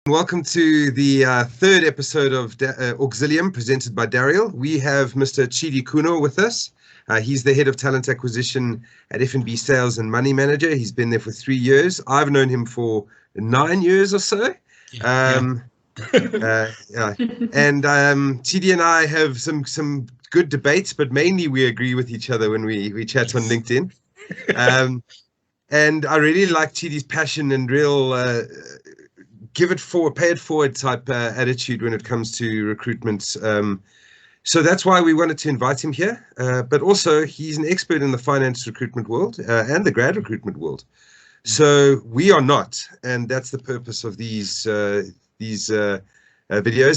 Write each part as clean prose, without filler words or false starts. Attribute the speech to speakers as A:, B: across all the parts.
A: Welcome to the third episode of Auxilium, presented by Daryl. We have Mr. Tshidi Khunou with us. He's the head of talent acquisition at F&B Sales and Money Manager. He's been there for 3 years. I've known him for 9 years or so. Yeah. And Tshidi and I have some good debates, but mainly we agree with each other when we chat on LinkedIn. And I really like Tshidi's passion and real pay it forward type attitude when it comes to recruitment. So that's why we wanted to invite him here. But also he's an expert in the finance recruitment world and the grad recruitment world. So we are not, and that's the purpose of these videos,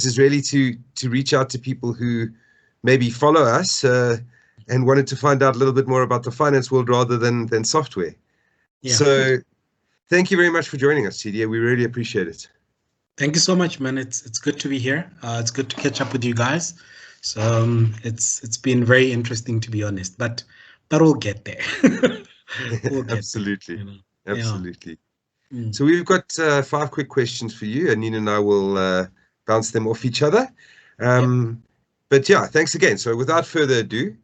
A: is really to reach out to people who maybe follow us and wanted to find out a little bit more about the finance world rather than software. Yeah. So thank you very much for joining us, Tshidi. We really appreciate it.
B: Thank you so much, man. It's good to be here. It's good to catch up with you guys. So it's been very interesting, to be honest. But we'll get there.
A: We'll get absolutely, there, you know? Absolutely.
B: Yeah.
A: So we've got 5 quick questions for you, and Nina and I will bounce them off each other. But yeah, thanks again. So without further ado,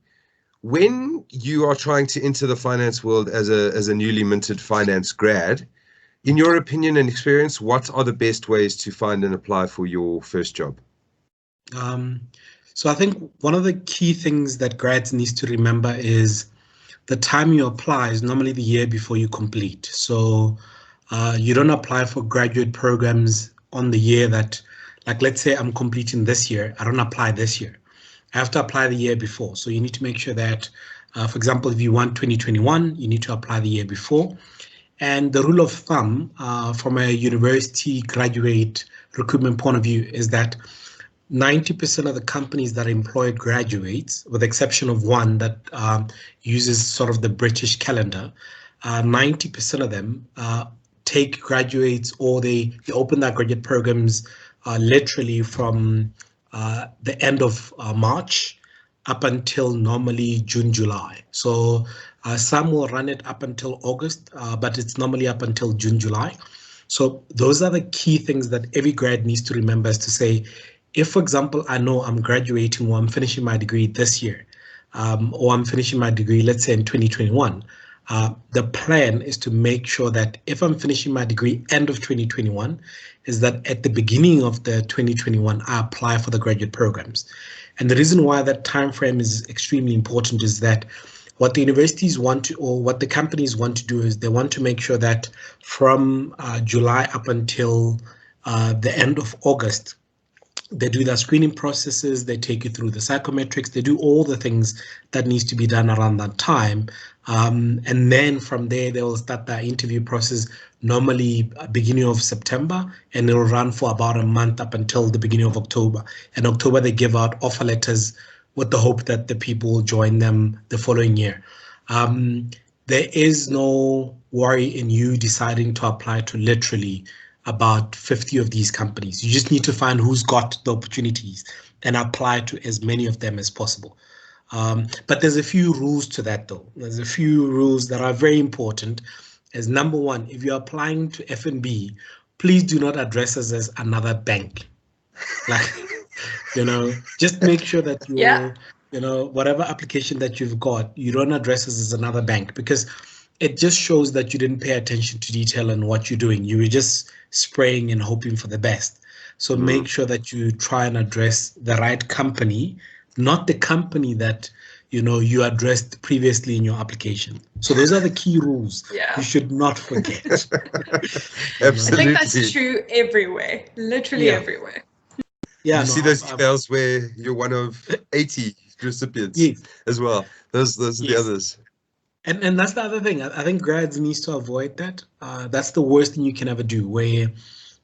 A: when you are trying to enter the finance world as a newly minted finance grad, in your opinion and experience, what are the best ways to find and apply for your first job?
B: So I think one of the key things that grads needs to remember is the time you apply is normally the year before you complete. So you don't apply for graduate programs on the year that, like, let's say I'm completing this year, I don't apply this year. I have to apply the year before. So you need to make sure that, for example, if you want 2021, you need to apply the year before. And the rule of thumb from a university graduate recruitment point of view is that 90% of the companies that employ graduates, with the exception of one that uses sort of the British calendar, 90% of them take graduates, or they open their graduate programs literally from the end of March up until normally June, July. So some will run it up until August, but it's normally up until June, July. So those are the key things that every grad needs to remember, is to say, if, for example, I know I'm graduating or I'm finishing my degree this year, or I'm finishing my degree, let's say in 2021, the plan is to make sure that if I'm finishing my degree end of 2021, is that at the beginning of the 2021, I apply for the graduate programs. And the reason why that time frame is extremely important is that what the universities want to, or what the companies want to do, is they want to make sure that from July up until the end of August, they do their screening processes, they take you through the psychometrics, they do all the things that needs to be done around that time. And then from there, they will start their interview process, normally beginning of September, and it'll run for about a month up until the beginning of October. In October, they give out offer letters with the hope that the people will join them the following year. There is no worry in you deciding to apply to literally about 50 of these companies. You just need to find who's got the opportunities and apply to as many of them as possible. But there's a few rules to that, though. There's a few rules that are very important. As number one, if you're applying to F&B, please do not address us as another bank. Like, just make sure that whatever application that you've got, you don't address us as another bank, because it just shows that you didn't pay attention to detail on what you're doing. You were just spraying and hoping for the best. So make sure that you try and address the right company, not the company that you addressed previously in your application. So those are the key rules. You should not forget.
A: Absolutely. I
C: think that's true everywhere, literally everywhere.
A: Yeah, you see those emails where you're one of 80 recipients as well. Those are the others.
B: And that's the other thing. I think grads needs to avoid that. That's the worst thing you can ever do, where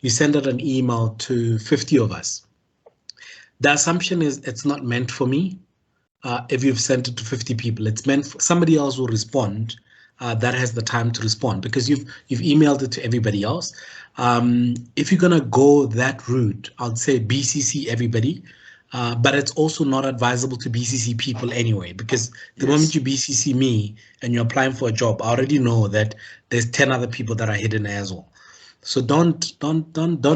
B: you send out an email to 50 of us. The assumption is it's not meant for me. If you've sent it to 50 people, it's meant for somebody else will respond that has the time to respond, because you've emailed it to everybody else. If you're gonna go that route, I'd say BCC everybody. But it's also not advisable to BCC people anyway, because the moment you BCC me and you're applying for a job, I already know that there's 10 other people that are hidden as well. So don't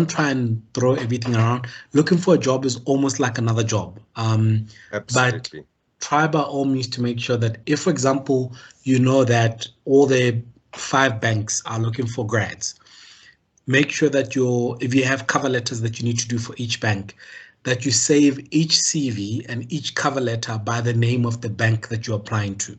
B: try and throw everything around. Looking for a job is almost like another job. But
A: Absolutely.
B: try by all means to make sure that if, for example, you know that all the 5 banks are looking for grads, make sure that if you have cover letters that you need to do for each bank, that you save each CV and each cover letter by the name of the bank that you're applying to,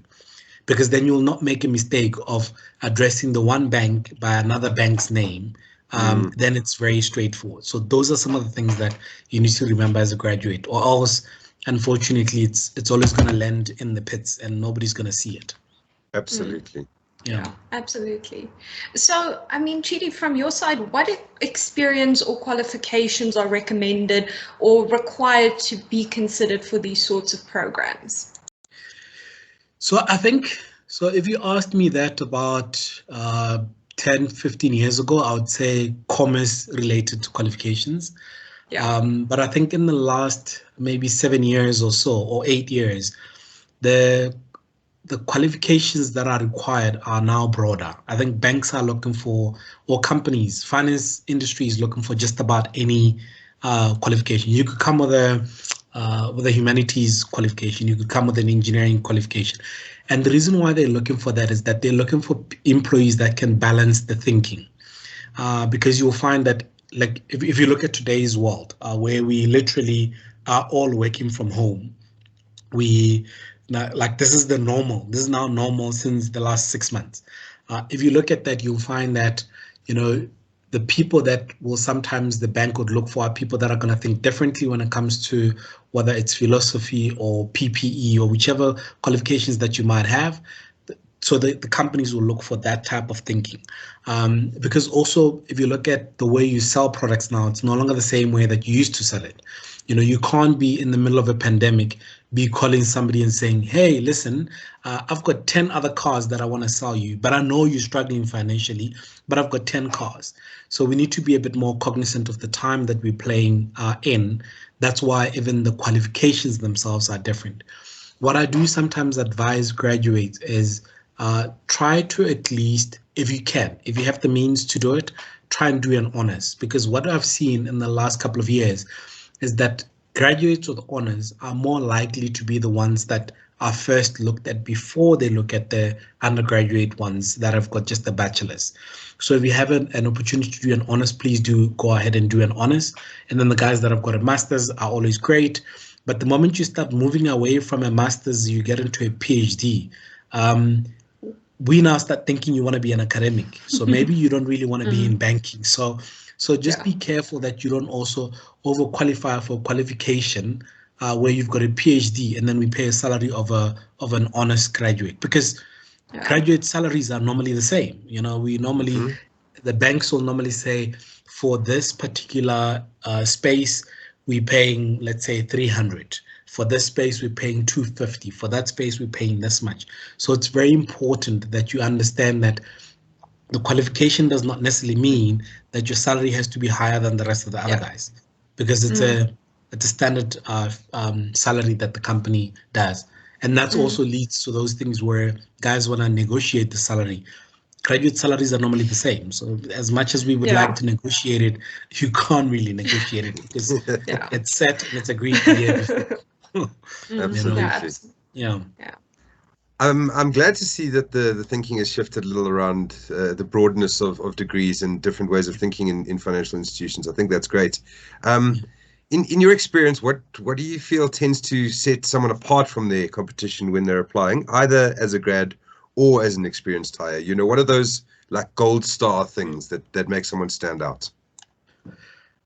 B: because then you'll not make a mistake of addressing the one bank by another bank's name. Then it's very straightforward. So those are some of the things that you need to remember as a graduate, or else, unfortunately, it's always going to land in the pits and nobody's going to see it.
A: Absolutely.
B: Yeah,
C: absolutely. So, I mean, Tshidi, from your side, what experience or qualifications are recommended or required to be considered for these sorts of programs?
B: So I think, so if you asked me that about 10, 15 years ago, I would say commerce related to qualifications.
C: Yeah.
B: But I think in the last maybe 7 years or so, or 8 years, the qualifications that are required are now broader. I think banks are looking for, or companies, finance industry is looking for just about any qualification. You could come with a humanities qualification. You could come with an engineering qualification. And the reason why they're looking for that is that they're looking for employees that can balance the thinking. Because you'll find that, like, if you look at today's world, where we literally are all working from home, this is the normal. This is now normal since the last 6 months. If you look at that, you'll find that, the people that will sometimes the bank would look for are people that are going to think differently when it comes to whether it's philosophy or PPE or whichever qualifications that you might have. So the companies will look for that type of thinking. Because also, if you look at the way you sell products now, it's no longer the same way that you used to sell it. You can't be in the middle of a pandemic, be calling somebody and saying, hey, listen, I've got 10 other cars that I want to sell you, but I know you're struggling financially, but I've got 10 cars. So we need to be a bit more cognizant of the time that we're playing in. That's why even the qualifications themselves are different. What I do sometimes advise graduates is try to, at least, if you have the means to do it, try and do an honors. Because what I've seen in the last couple of years is that graduates with honors are more likely to be the ones that are first looked at before they look at the undergraduate ones that have got just a bachelor's. So if you have an opportunity to do an honors, please do go ahead and do an honors. And then the guys that have got a master's are always great. But the moment you start moving away from a master's, you get into a PhD. We now start thinking you want to be an academic. So maybe you don't really want to be in banking. So just be careful that you don't also overqualify for qualification where you've got a PhD and then we pay a salary of an honest graduate, because graduate salaries are normally the same. We normally, the banks will normally say, for this particular space, we're paying, let's say, 300. For this space, we're paying 250. For that space, we're paying this much. So it's very important that you understand that the qualification does not necessarily mean that your salary has to be higher than the rest of the other guys, because it's a standard salary that the company does. And that also leads to those things where guys want to negotiate the salary. Graduate salaries are normally the same. So as much as we would like to negotiate it, you can't really negotiate it because it's set and it's agreed the year before.
A: Absolutely.
B: Yeah.
A: I'm glad to see that the thinking has shifted a little around the broadness of degrees and different ways of thinking in financial institutions. I think that's great. In your experience, what do you feel tends to set someone apart from their competition when they're applying, either as a grad or as an experienced hire? What are those like gold star things that make someone stand out?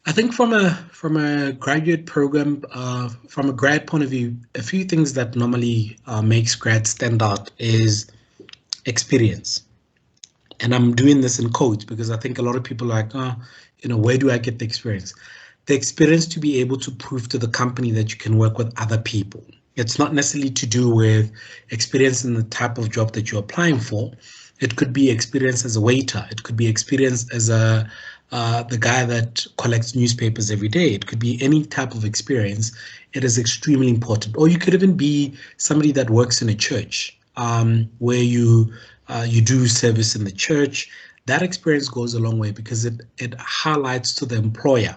B: I think from a graduate program, from a grad point of view, a few things that normally makes grads stand out is experience. And I'm doing this in quotes because I think a lot of people are like, where do I get the experience? The experience to be able to prove to the company that you can work with other people. It's not necessarily to do with experience in the type of job that you're applying for. It could be experience as a waiter. It could be experience as the guy that collects newspapers every day. It could be any type of experience. It is extremely important. Or you could even be somebody that works in a church where you do service in the church. that experience goes a long way because it highlights to the employer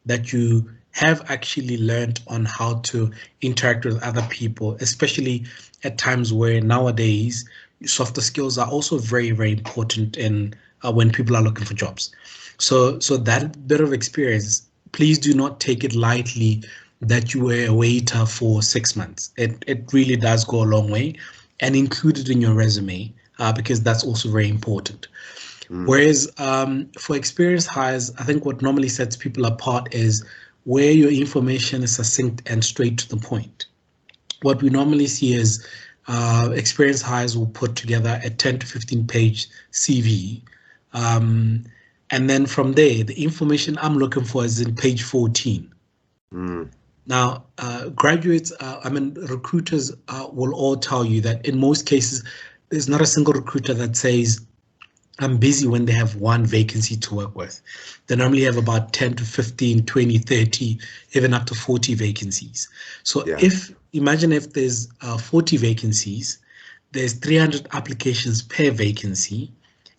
B: that you have actually learned on how to interact with other people, especially at times where nowadays softer skills are also very, very important in when people are looking for jobs. So that bit of experience, please do not take it lightly that you were a waiter for 6 months. It really does go a long way, and include it in your resume because that's also very important. Whereas for experienced hires, I think what normally sets people apart is where your information is succinct and straight to the point. What we normally see is experienced hires will put together a 10 to 15 page CV. And then from there, the information I'm looking for is in page 14. Now, graduates, recruiters will all tell you that in most cases, there's not a single recruiter that says, I'm busy when they have one vacancy to work with. They normally have about 10 to 15, 20, 30, even up to 40 vacancies. So imagine if there's 40 vacancies, there's 300 applications per vacancy,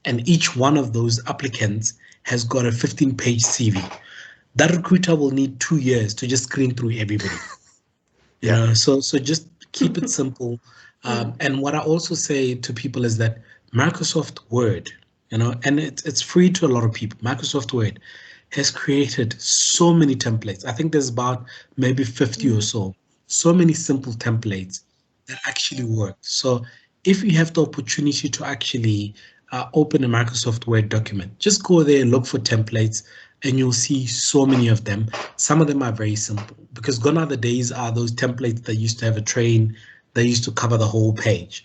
B: and each one of those applicants has got a 15-page CV. That recruiter will need 2 years to just screen through everybody. You know, so just keep it simple. And what I also say to people is that Microsoft Word, you know, and it's free to a lot of people. Microsoft Word has created so many templates. I think there's about maybe 50 or so many simple templates that actually work. So if you have the opportunity to actually open a Microsoft Word document, just go there and look for templates, and you'll see so many of them. Some of them are very simple because gone are the days are those templates that used to have a train that used to cover the whole page.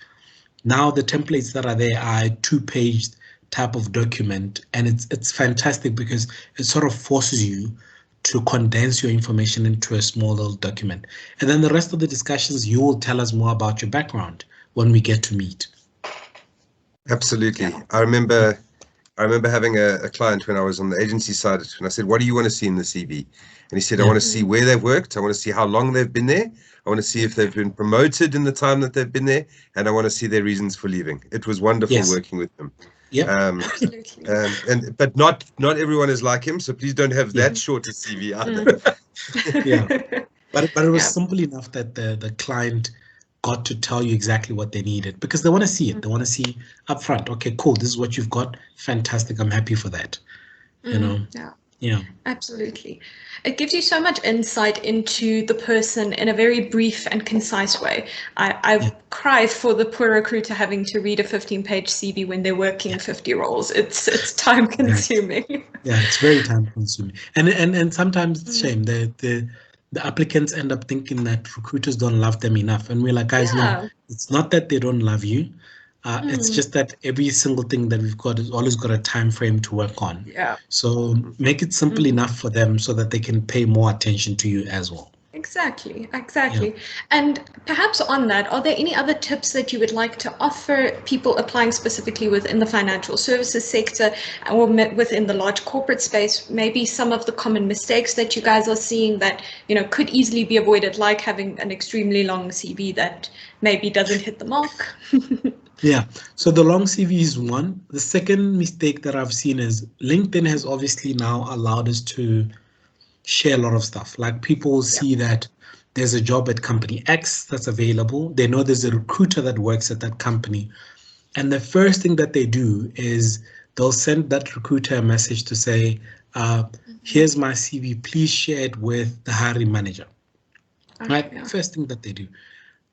B: Now the templates that are there are a 2-page type of document, and it's fantastic because it sort of forces you to condense your information into a small little document. And then the rest of the discussions, you will tell us more about your background when we get to meet.
A: Absolutely. I remember having a client when I was on the agency side, and I said, what do you want to see in the CV? And he said, I want to see where they've worked. I want to see how long they've been there. I want to see if they've been promoted in the time that they've been there. And I want to see their reasons for leaving. It was wonderful working with them.
C: Absolutely.
A: But not everyone is like him. So please don't have that short a CV either.
B: But it was simple enough that the client got to tell you exactly what they needed because they want to see it. They want to see up front, okay, cool, this is what you've got. Fantastic. I'm happy for that. You know? Yeah.
C: Absolutely. It gives you so much insight into the person in a very brief and concise way. I cry for the poor recruiter having to read a 15-page CV when they're working 50 roles. It's time consuming.
B: Yeah, it's very time consuming. And sometimes it's a shame. The applicants end up thinking that recruiters don't love them enough. And we're like, guys, no, it's not that they don't love you. It's just that every single thing that we've got has always got a time frame to work on. So make it simple enough for them so that they can pay more attention to you as well.
C: Exactly. And perhaps on that, are there any other tips that you would like to offer people applying specifically within the financial services sector or within the large corporate space? Maybe some of the common mistakes that you guys are seeing that, you know, could easily be avoided, like having an extremely long CV that maybe doesn't hit the mark.
B: So the long CV is one. The second mistake that I've seen is LinkedIn has obviously now allowed us to share a lot of stuff. Like people see that there's a job at company X that's available. They know there's a recruiter that works at that company. And the first thing that they do is they'll send that recruiter a message to say, here's my CV, please share it with the hiring manager. Right? First thing that they do.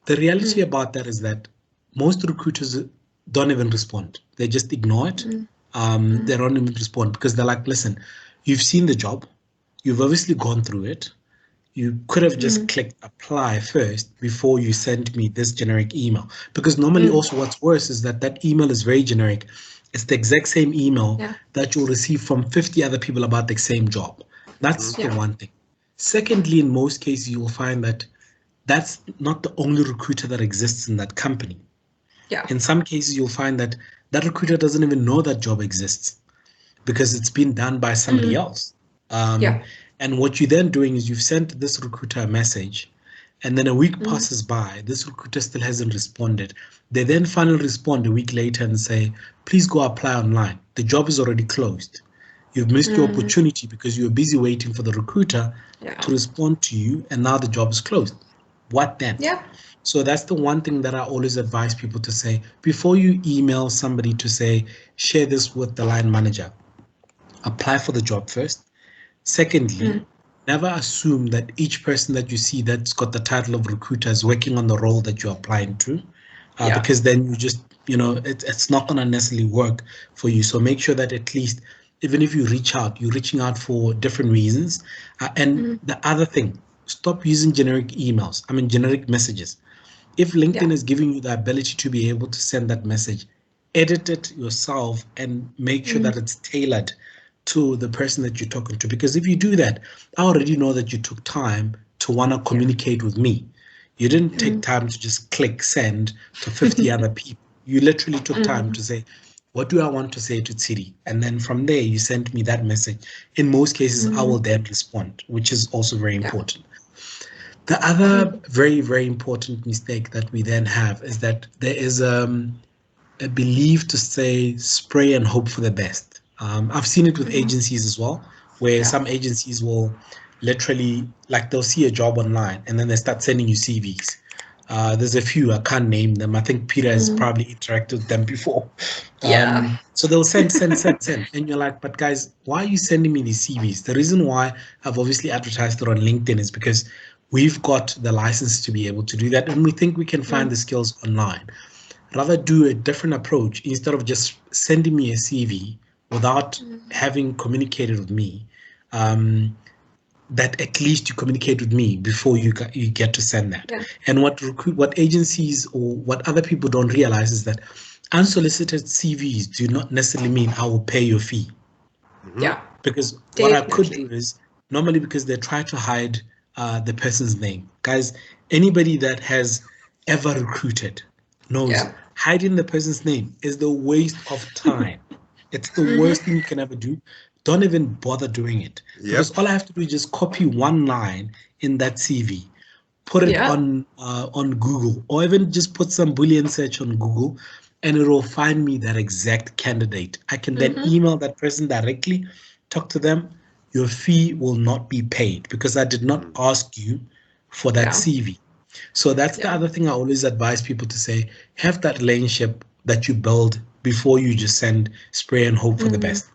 B: The reality about that is that most recruiters don't even respond. They just ignore it. They don't even respond because they're like, listen, you've seen the job. You've obviously gone through it. You could have just clicked apply first before you sent me this generic email. Because normally also what's worse is that email is very generic. It's the exact same email that you'll receive from 50 other people about the same job. That's the one thing. Secondly, in most cases, you will find that that's not the only recruiter that exists in that company. In some cases, you'll find that that recruiter doesn't even know that job exists because it's been done by somebody else. And what you're then doing is you've sent this recruiter a message and then a week passes by, this recruiter still hasn't responded. They then finally respond a week later and say, please go apply online. The job is already closed. You've missed your opportunity because you were busy waiting for the recruiter to respond to you, and now the job is closed. What then?
C: Yeah.
B: So that's the one thing that I always advise people to say before you email somebody to say, share this with the line manager. Apply for the job first. Secondly, never assume that each person that you see that's got the title of recruiter is working on the role that you're applying to, because then you just, it's not going to necessarily work for you. So make sure that at least, even if you reach out, you're reaching out for different reasons. And the other thing, stop using generic emails. Generic messages. If LinkedIn is giving you the ability to be able to send that message, edit it yourself and make sure that it's tailored to the person that you're talking to. Because if you do that, I already know that you took time to want to communicate with me. You didn't take time to just click send to 50 other people. You literally took time to say, what do I want to say to Tshidi? And then from there, you sent me that message. In most cases, I will then respond, which is also very important. The other very, very important mistake that we then have is that there is a belief to say spray and hope for the best. I've seen it with agencies as well, where some agencies will literally, like they'll see a job online and then they start sending you CVs. There's a few, I can't name them. I think Peter has probably interacted with them before. So they'll send. And you're like, but guys, why are you sending me these CVs? The reason why I've obviously advertised it on LinkedIn is because we've got the license to be able to do that. And we think we can find the skills online. Rather do a different approach instead of just sending me a CV without having communicated with me. That at least you communicate with me before you get to send that. And what agencies or what other people don't realize is that unsolicited CVs do not necessarily mean I will pay your fee. Because what I could do is normally, because they try to hide the person's name. Guys, anybody that has ever recruited knows hiding the person's name is the waste of time. It's the worst thing you can ever do. Don't even bother doing it. Because all I have to do is just copy one line in that CV, put it on Google, or even just put some Boolean search on Google, and it will find me that exact candidate. I can then email that person directly, talk to them. Your fee will not be paid because I did not ask you for that CV. So that's the other thing I always advise people to say, have that relationship that you build before you just send spray and hope for the best.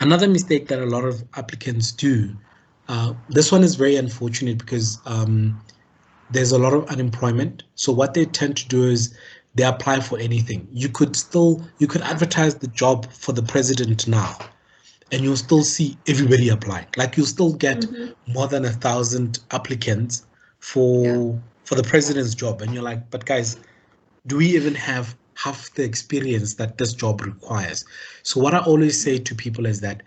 B: Another mistake that a lot of applicants do, this one is very unfortunate because there's a lot of unemployment. So what they tend to do is they apply for anything. You could advertise the job for the president now, and you'll still see everybody applying. Like you'll still get more than 1,000 applicants for the president's job. And you're like, but guys, do we even have half the experience that this job requires? So what I always say to people is that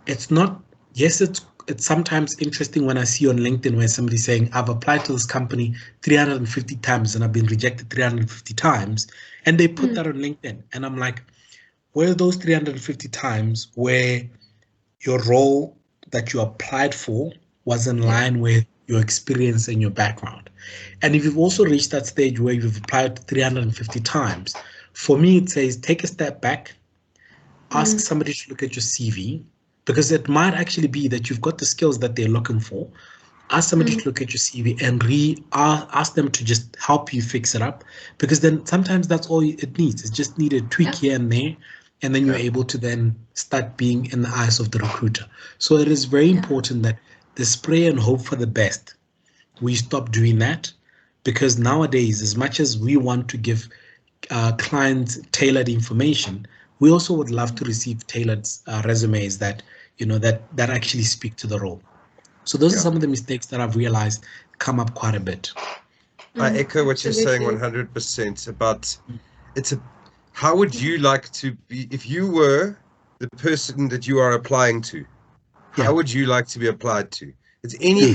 B: it's not, yes, it's sometimes interesting when I see on LinkedIn where somebody's saying, I've applied to this company 350 times and I've been rejected 350 times. And they put that on LinkedIn. And I'm like, where are those 350 times where your role that you applied for was in line with your experience and your background? And if you've also reached that stage where you've applied 350 times, for me, it says, take a step back, ask somebody to look at your CV, because it might actually be that you've got the skills that they're looking for. Ask somebody to look at your CV and ask them to just help you fix it up, because then sometimes that's all it needs. It just needs a tweak here and there, and then you're able to then start being in the eyes of the recruiter. So it is very important that the spray and hope for the best, we stop doing that, because nowadays, as much as we want to give clients tailored information, we also would love to receive tailored resumes that that actually speak to the role. So those are some of the mistakes that I've realized come up quite a bit.
A: I echo what you're saying 100% about how would you like to be if you were the person that you are applying to? How would you like to be applied to? It's any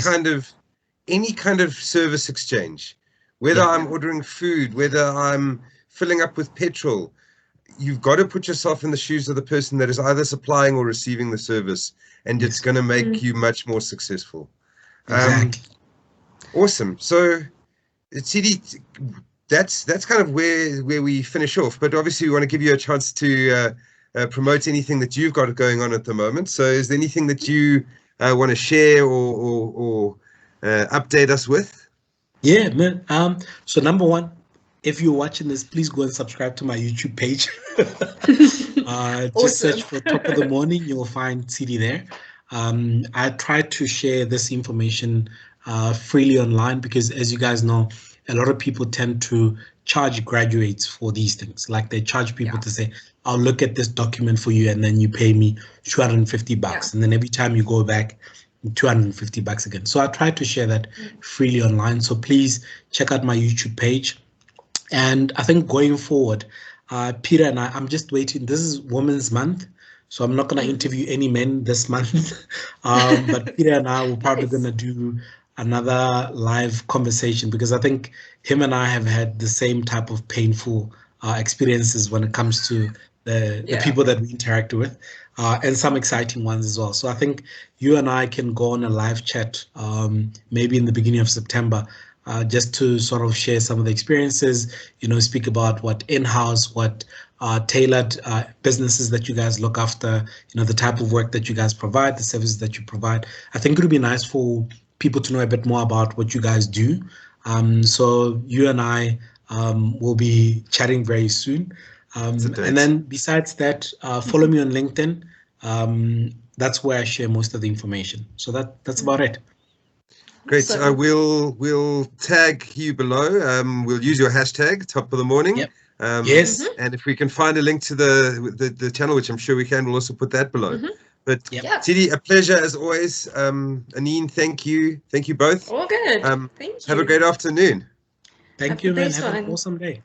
A: kind of service exchange, whether I'm ordering food, whether I'm filling up with petrol. You've got to put yourself in the shoes of the person that is either supplying or receiving the service, and it's going to make you much more successful.
B: Exactly.
A: Awesome. So, Tshidi, that's kind of where we finish off. But obviously, we want to give you a chance to promote anything that you've got going on at the moment. So, is there anything that you want to share or update us with?
B: Yeah, man. So number one, if you're watching this, please go and subscribe to my YouTube page. Just search for Top of the Morning. You'll find Tshidi there. I try to share this information freely online because, as you guys know, a lot of people tend to charge graduates for these things. Like they charge people to say, I'll look at this document for you and then you pay me $250. And then every time you go back, $250 again. So I try to share that freely online. So please check out my YouTube page. And I think going forward, Peter and I'm just waiting. This is Women's Month, so I'm not going to interview any men this month. But Peter and I will probably going to do another live conversation because I think him and I have had the same type of painful experiences when it comes to the people that we interact with, and some exciting ones as well. So I think you and I can go on a live chat maybe in the beginning of September, just to sort of share some of the experiences, speak about what in-house, what tailored businesses that you guys look after, the type of work that you guys provide, the services that you provide. I think it would be nice for people to know a bit more about what you guys do. So you and I will be chatting very soon. And then besides that, follow me on LinkedIn. That's where I share most of the information. So that's about it.
A: Great. We'll tag you below. We'll use your hashtag Top of the Morning.
B: Yep. Yes.
A: And if we can find a link to the channel, which I'm sure we can, we'll also put that below. But Tshidi, a pleasure as always. Anine, thank you. Thank you both.
C: All good. Thank you.
A: Have a great afternoon.
B: Thank you, man. Have an awesome day.